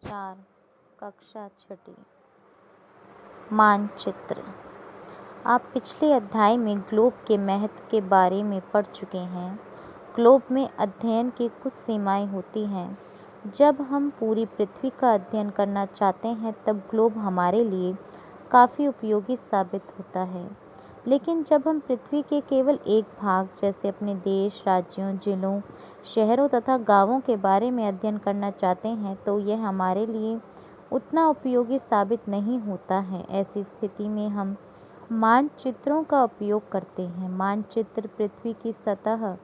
4 कक्षा छठी मानचित्र। आप पिछले अध्याय में ग्लोब के महत्व के बारे में पढ़ चुके हैं। ग्लोब में अध्ययन की कुछ सीमाएं होती हैं। जब हम पूरी पृथ्वी का अध्ययन करना चाहते हैं तब ग्लोब हमारे लिए काफ़ी उपयोगी साबित होता है। लेकिन जब हम पृथ्वी के केवल एक भाग जैसे अपने देश, राज्यों, जिलों, शहरों तथा गांवों के बारे में अध्ययन करना चाहते हैं तो यह हमारे लिए उतना उपयोगी साबित नहीं होता है। ऐसी स्थिति में हम मानचित्रों का उपयोग करते हैं। मानचित्र पृथ्वी की सतह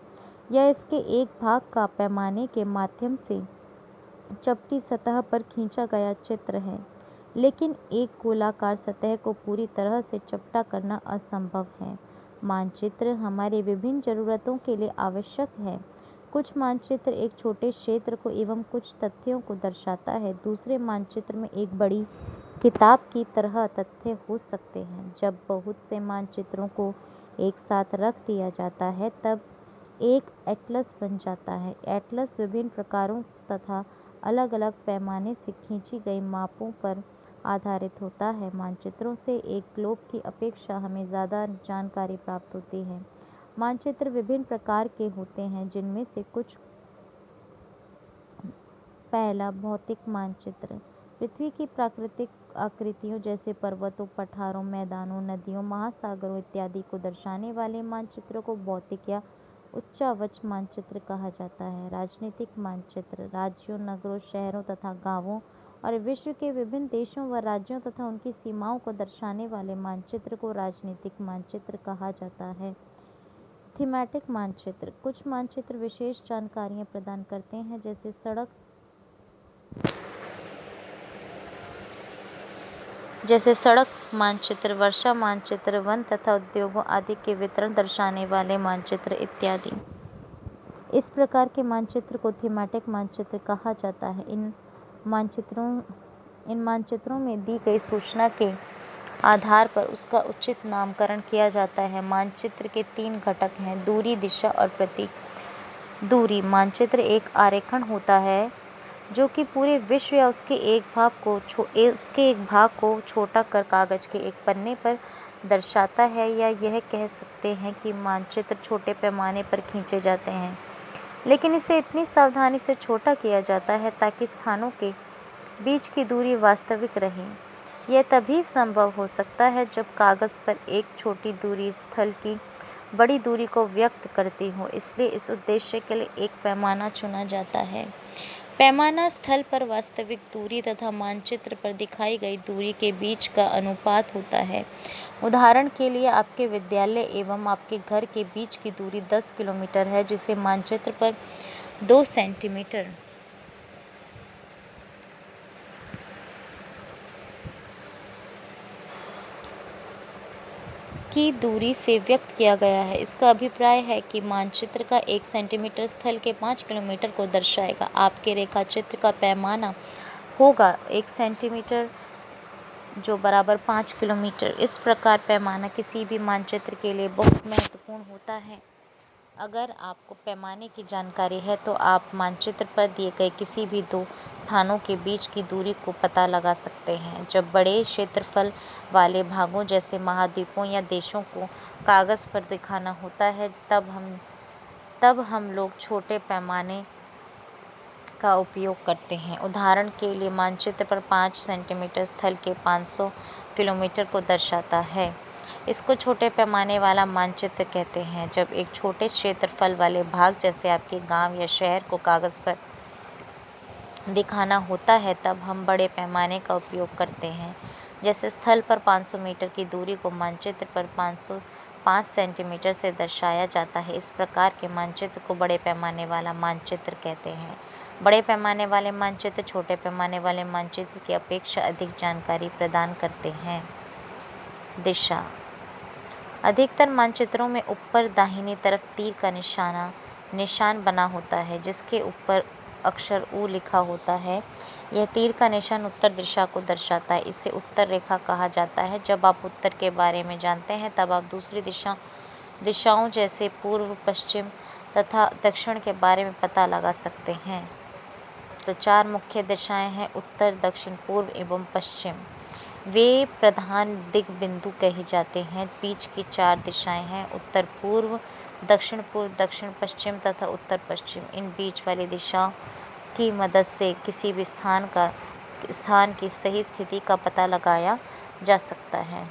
या इसके एक भाग का पैमाने के माध्यम से चपटी सतह पर खींचा गया चित्र है, लेकिन एक गोलाकार सतह को पूरी तरह से चपटा करना असंभव है। मानचित्र हमारी विभिन्न ज़रूरतों के लिए आवश्यक है। कुछ मानचित्र एक छोटे क्षेत्र को एवं कुछ तथ्यों को दर्शाता है। दूसरे मानचित्र में एक बड़ी किताब की तरह तथ्य हो सकते हैं। जब बहुत से मानचित्रों को एक साथ रख दिया जाता है तब एक एटलस बन जाता है। एटलस विभिन्न प्रकारों तथा अलग अलग पैमाने से खींची गई मापों पर आधारित होता है। मानचित्रों से एक ग्लोब की अपेक्षा हमें ज़्यादा जानकारी प्राप्त होती है। मानचित्र विभिन्न प्रकार के होते हैं, जिनमें से कुछ। पहला, भौतिक मानचित्र। पृथ्वी की प्राकृतिक आकृतियों जैसे पर्वतों, पठारों, मैदानों, नदियों, महासागरों इत्यादि को दर्शाने वाले मानचित्रों को भौतिक या उच्चावच मानचित्र कहा जाता है। राजनीतिक मानचित्र। राज्यों, नगरों, शहरों तथा गांवों और विश्व के विभिन्न देशों व राज्यों तथा उनकी सीमाओं को दर्शाने वाले मानचित्र को राजनीतिक मानचित्र कहा जाता है। थीमैटिक मानचित्र। कुछ मानचित्र विशेष जानकारियां प्रदान करते हैं, जैसे सड़क मानचित्र, वर्षा मानचित्र, वन तथा उद्योगों आदि के वितरण दर्शाने वाले मानचित्र इत्यादि। इस प्रकार के मानचित्र को थीमैटिक मानचित्र कहा जाता है। इन मानचित्रों में दी गई सूचना के आधार पर उसका उचित नामकरण किया जाता है। मानचित्र के 3 घटक हैं: दूरी, दिशा और प्रतीक। दूरी मानचित्र एक आरेखन होता है जो कि पूरे विश्व या उसके एक भाग को छोटा कर कागज के एक पन्ने पर दर्शाता है, या यह कह सकते हैं कि मानचित्र छोटे पैमाने पर खींचे जाते हैं, लेकिन इसे इतनी सावधानी से छोटा किया जाता है ताकि स्थानों के बीच की दूरी वास्तविक रहे। यह तभी संभव हो सकता है जब कागज पर एक छोटी दूरी स्थल की बड़ी दूरी को व्यक्त करती हो, इसलिए इस उद्देश्य के लिए एक पैमाना चुना जाता है। पैमाना स्थल पर वास्तविक दूरी तथा मानचित्र पर दिखाई गई दूरी के बीच का अनुपात होता है। उदाहरण के लिए, आपके विद्यालय एवं आपके घर के बीच की दूरी 10 किलोमीटर है, जिसे मानचित्र पर 2 सेंटीमीटर की दूरी से व्यक्त किया गया है। इसका अभिप्राय है कि मानचित्र का 1 सेंटीमीटर स्थल के 5 किलोमीटर को दर्शाएगा। आपके रेखाचित्र का पैमाना होगा 1 सेंटीमीटर जो बराबर 5 किलोमीटर। इस प्रकार पैमाना किसी भी मानचित्र के लिए बहुत महत्वपूर्ण होता है। अगर आपको पैमाने की जानकारी है तो आप मानचित्र पर दिए गए किसी भी 2 स्थानों के बीच की दूरी को पता लगा सकते हैं। जब बड़े क्षेत्रफल वाले भागों जैसे महाद्वीपों या देशों को कागज पर दिखाना होता है तब हम लोग छोटे पैमाने का उपयोग करते हैं। उदाहरण के लिए, मानचित्र पर 5 सेंटीमीटर स्थल के 500 किलोमीटर को दर्शाता है। इसको छोटे पैमाने वाला मानचित्र कहते हैं। जब एक छोटे क्षेत्रफल वाले भाग जैसे आपके गांव या शहर को कागज पर दिखाना होता है तब हम बड़े पैमाने का उपयोग करते हैं। जैसे स्थल पर 500 मीटर की दूरी को मानचित्र पर 505 सेंटीमीटर से दर्शाया जाता है। इस प्रकार के मानचित्र को बड़े पैमाने वाला मानचित्र कहते हैं। बड़े पैमाने वाले मानचित्र छोटे पैमाने वाले मानचित्र की अपेक्षा अधिक जानकारी प्रदान करते हैं। दिशा। अधिकतर मानचित्रों में ऊपर दाहिनी तरफ तीर का निशान बना होता है, जिसके ऊपर अक्षर U लिखा होता है। यह तीर का निशान उत्तर दिशा को दर्शाता है। इसे उत्तर रेखा कहा जाता है। जब आप उत्तर के बारे में जानते हैं तब आप दूसरी दिशाओं जैसे पूर्व, पश्चिम तथा दक्षिण के बारे में पता लगा सकते हैं। तो 4 मुख्य दिशाएं हैं: उत्तर, दक्षिण, पूर्व एवं पश्चिम। वे प्रधान दिग्बिंदु कहे जाते हैं। बीच की 4 दिशाएं हैं: उत्तर पूर्व, दक्षिण पूर्व, दक्षिण पश्चिम तथा उत्तर पश्चिम। इन बीच वाली दिशाओं की मदद से किसी भी स्थान की सही स्थिति का पता लगाया जा सकता है।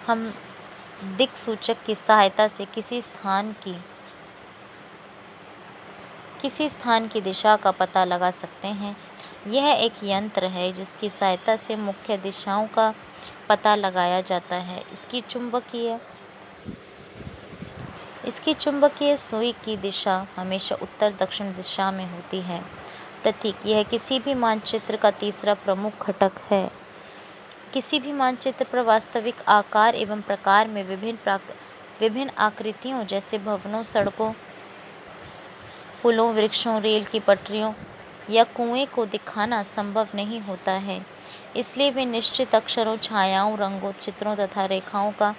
हम दिक्सूचक की सहायता से किसी स्थान की दिशा का पता लगा सकते हैं। यह एक यंत्र है जिसकी सहायता से मुख्य दिशाओं का पता लगाया जाता है। इसकी चुंबकीय सुई की दिशा हमेशा उत्तर दक्षिण दिशा में होती है। प्रतीक: यह किसी भी मानचित्र का तीसरा प्रमुख घटक है। किसी भी मानचित्र पर वास्तविक आकार एवं प्रकार में विभिन्न आकृतियों जैसे भवनों, सड़कों, पुलों, वृक्षों, रेल की पटरियों या कुएं को दिखाना संभव नहीं होता है। इसलिए वे निश्चित अक्षरों, छायाओं, रंगों, चित्रों तथा रेखाओं का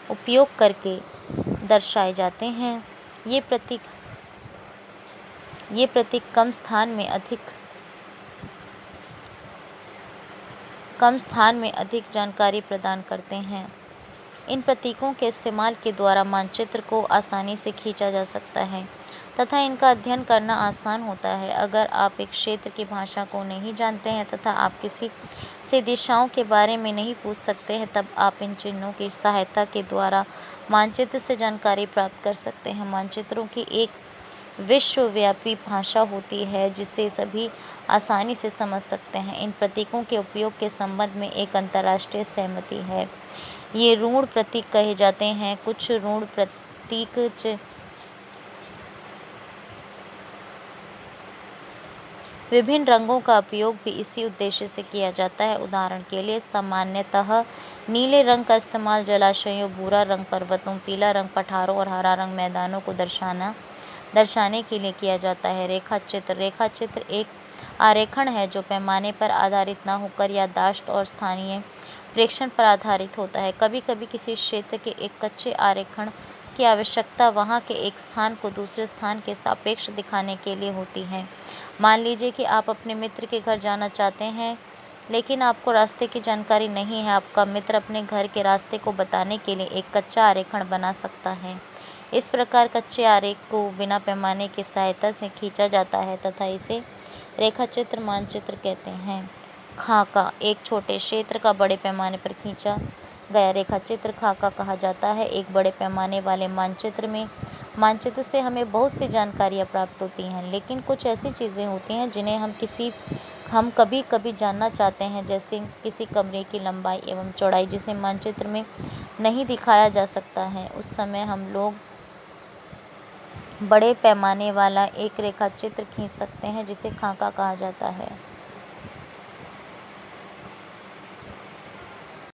उपयोग करके दर्शाए जाते हैं। ये प्रतीक कम स्थान में अधिक जानकारी प्रदान करते हैं। इन प्रतीकों के इस्तेमाल के द्वारा मानचित्र को आसानी से खींचा जा सकता है तथा इनका अध्ययन करना आसान होता है। अगर आप एक क्षेत्र की भाषा को नहीं जानते हैं तथा आप किसी से दिशाओं के बारे में नहीं पूछ सकते हैं, तब आप इन चिन्हों की सहायता के द्वारा मानचित्र से जानकारी प्राप्त कर सकते हैं। मानचित्रों की एक विश्वव्यापी भाषा होती है जिसे सभी आसानी से समझ सकते हैं। इन प्रतीकों के उपयोग के संबंध में एक अंतर्राष्ट्रीय सहमति है। ये ऋण प्रतीक कहे जाते हैं। कुछ ऋण प्रतीक विभिन्न रंगों का उपयोग भी इसी उद्देश्य से किया जाता है। उदाहरण के लिए, सामान्यतः नीले रंग का इस्तेमाल जलाशयों, भूरा रंग पर्वतों, पीला रंग पठारों और हरा रंग मैदानों को दर्शाने के लिए किया जाता है। रेखाचित्र एक आरेखन है जो पैमाने पर आधारित न होकर याददाश्त और स्थानीय प्रेक्षण पर आधारित होता है। कभी-कभी किसी क्षेत्र के एक कच्चे आरेखन की आवश्यकता वहां के एक स्थान को दूसरे स्थान के सापेक्ष दिखाने के लिए होती है। मान लीजिए कि आप अपने मित्र के घर जाना चाहते हैं, लेकिन आपको रास्ते की जानकारी नहीं है। आपका मित्र अपने घर के रास्ते को बताने के लिए एक कच्चा आरेखन बना सकता है। इस प्रकार कच्चे आरेख को बिना पैमाने की सहायता से खींचा जाता है तथा इसे रेखाचित्र मानचित्र कहते हैं। खाका एक छोटे क्षेत्र का बड़े पैमाने पर खींचा गया रेखाचित्र खाका कहा जाता है। एक बड़े पैमाने वाले मानचित्र से हमें बहुत सी जानकारियाँ प्राप्त होती हैं, लेकिन कुछ ऐसी चीज़ें होती हैं जिन्हें हम कभी-कभी जानना चाहते हैं, जैसे किसी कमरे की लंबाई एवं चौड़ाई जिसे मानचित्र में नहीं दिखाया जा सकता है। उस समय हम लोग बड़े पैमाने वाला एक रेखाचित्र खींच सकते हैं जिसे खाका कहा जाता है।